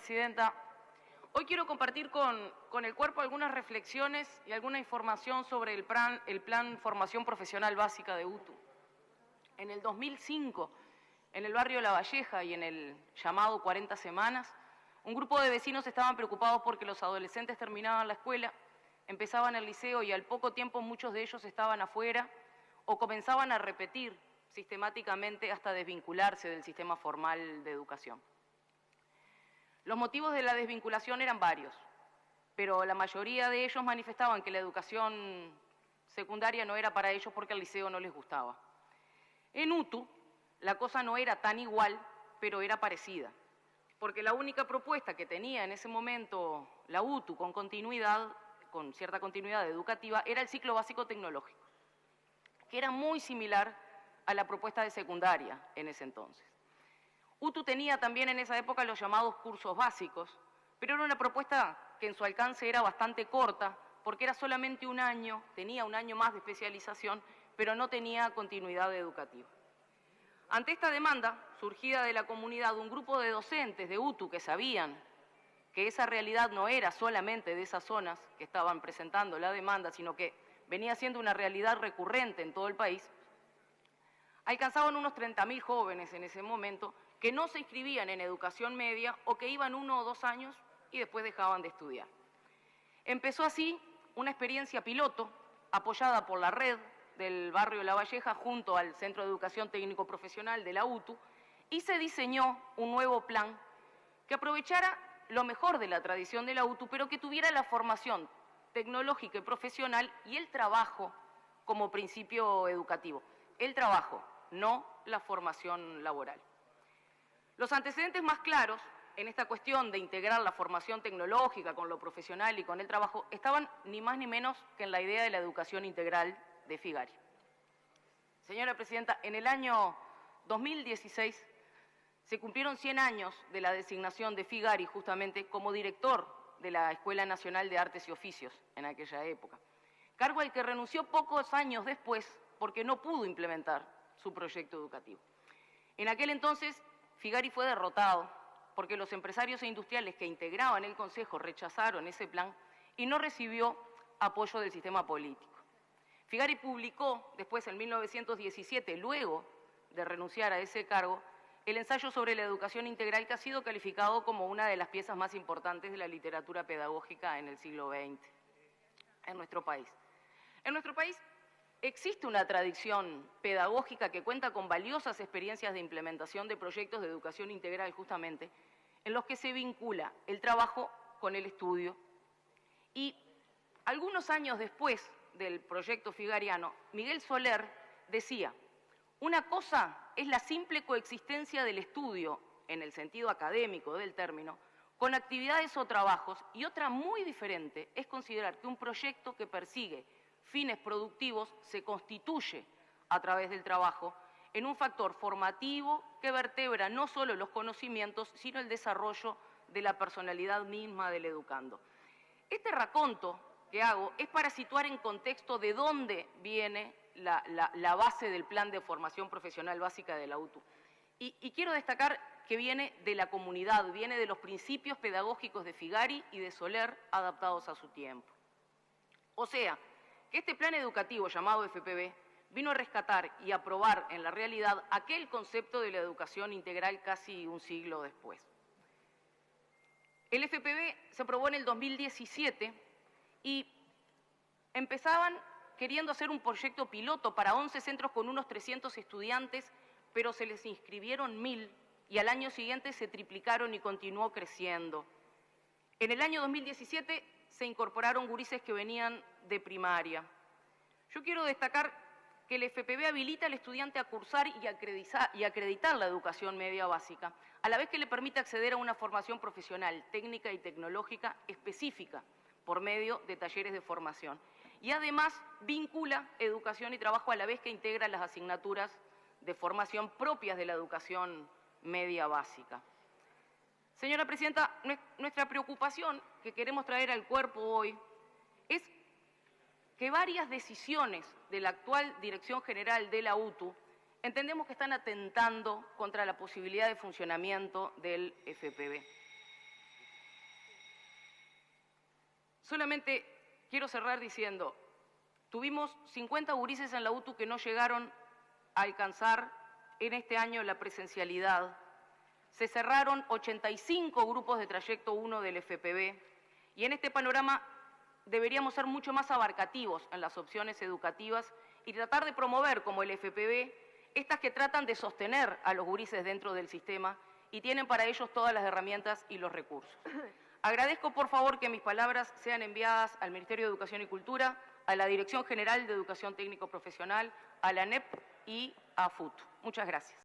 Presidenta. Hoy quiero compartir con el cuerpo algunas reflexiones y alguna información sobre el plan Formación Profesional Básica de UTU. En el 2005, en el barrio La Valleja y en el llamado 40 Semanas, un grupo de vecinos estaban preocupados porque los adolescentes terminaban la escuela, empezaban el liceo y al poco tiempo muchos de ellos estaban afuera o comenzaban a repetir sistemáticamente hasta desvincularse del sistema formal de educación. Los motivos de la desvinculación eran varios, pero la mayoría de ellos manifestaban que la educación secundaria no era para ellos porque el liceo no les gustaba. En UTU la cosa no era tan igual, pero era parecida, porque la única propuesta que tenía en ese momento la UTU con cierta continuidad educativa, era el ciclo básico tecnológico, que era muy similar a la propuesta de secundaria en ese entonces. UTU tenía también en esa época los llamados cursos básicos, pero era una propuesta que en su alcance era bastante corta, porque era solamente un año, tenía un año más de especialización, pero no tenía continuidad educativa. Ante esta demanda, surgida de la comunidad, un grupo de docentes de UTU que sabían que esa realidad no era solamente de esas zonas que estaban presentando la demanda, sino que venía siendo una realidad recurrente en todo el país, alcanzaban unos 30.000 jóvenes en ese momento que no se inscribían en educación media o que iban 1 o 2 años y después dejaban de estudiar. Empezó así una experiencia piloto apoyada por la red del barrio La Valleja junto al Centro de Educación Técnico Profesional de la UTU y se diseñó un nuevo plan que aprovechara lo mejor de la tradición de la UTU, pero que tuviera la formación tecnológica y profesional y el trabajo como principio educativo. El trabajo, no la formación laboral. Los antecedentes más claros en esta cuestión de integrar la formación tecnológica con lo profesional y con el trabajo estaban ni más ni menos que en la idea de la educación integral de Figari. Señora Presidenta, en el año 2016 se cumplieron 100 años de la designación de Figari justamente como director de la Escuela Nacional de Artes y Oficios en aquella época, cargo al que renunció pocos años después porque no pudo implementar su proyecto educativo. En aquel entonces, Figari fue derrotado porque los empresarios e industriales que integraban el Consejo rechazaron ese plan y no recibió apoyo del sistema político. Figari publicó después, en 1917, luego de renunciar a ese cargo, el ensayo sobre la educación integral que ha sido calificado como una de las piezas más importantes de la literatura pedagógica en el siglo XX en nuestro país. En nuestro país existe una tradición pedagógica que cuenta con valiosas experiencias de implementación de proyectos de educación integral justamente, en los que se vincula el trabajo con el estudio. Y algunos años después del proyecto figariano, Miguel Soler decía: una cosa es la simple coexistencia del estudio, en el sentido académico del término, con actividades o trabajos, y otra muy diferente es considerar que un proyecto que persigue fines productivos se constituye a través del trabajo en un factor formativo que vertebra no solo los conocimientos, sino el desarrollo de la personalidad misma del educando. Este raconto que hago es para situar en contexto de dónde viene la base del plan de formación profesional básica de la UTU. Y quiero destacar que viene de la comunidad, viene de los principios pedagógicos de Figari y de Soler adaptados a su tiempo. O sea, que este plan educativo llamado FPB vino a rescatar y a probar en la realidad aquel concepto de la educación integral casi un siglo después. El FPB se aprobó en el 2017 y empezaban queriendo hacer un proyecto piloto para 11 centros con unos 300 estudiantes, pero se les inscribieron 1.000 y al año siguiente se triplicaron y continuó creciendo. En el año 2017 se incorporaron gurises que venían de primaria. Yo quiero destacar que el FPB habilita al estudiante a cursar y acreditar la educación media básica, a la vez que le permite acceder a una formación profesional, técnica y tecnológica específica por medio de talleres de formación. Y además vincula educación y trabajo a la vez que integra las asignaturas de formación propias de la educación media básica. Señora Presidenta, nuestra preocupación que queremos traer al cuerpo hoy es que varias decisiones de la actual Dirección General de la UTU entendemos que están atentando contra la posibilidad de funcionamiento del FPB. Solamente quiero cerrar diciendo, tuvimos 50 gurises en la UTU que no llegaron a alcanzar en este año la presencialidad. Se cerraron 85 grupos de trayecto 1 del FPB y en este panorama deberíamos ser mucho más abarcativos en las opciones educativas y tratar de promover, como el FPB, estas que tratan de sostener a los gurises dentro del sistema y tienen para ellos todas las herramientas y los recursos. Agradezco, por favor, que mis palabras sean enviadas al Ministerio de Educación y Cultura, a la Dirección General de Educación Técnico Profesional, a la ANEP y a FUT. Muchas gracias.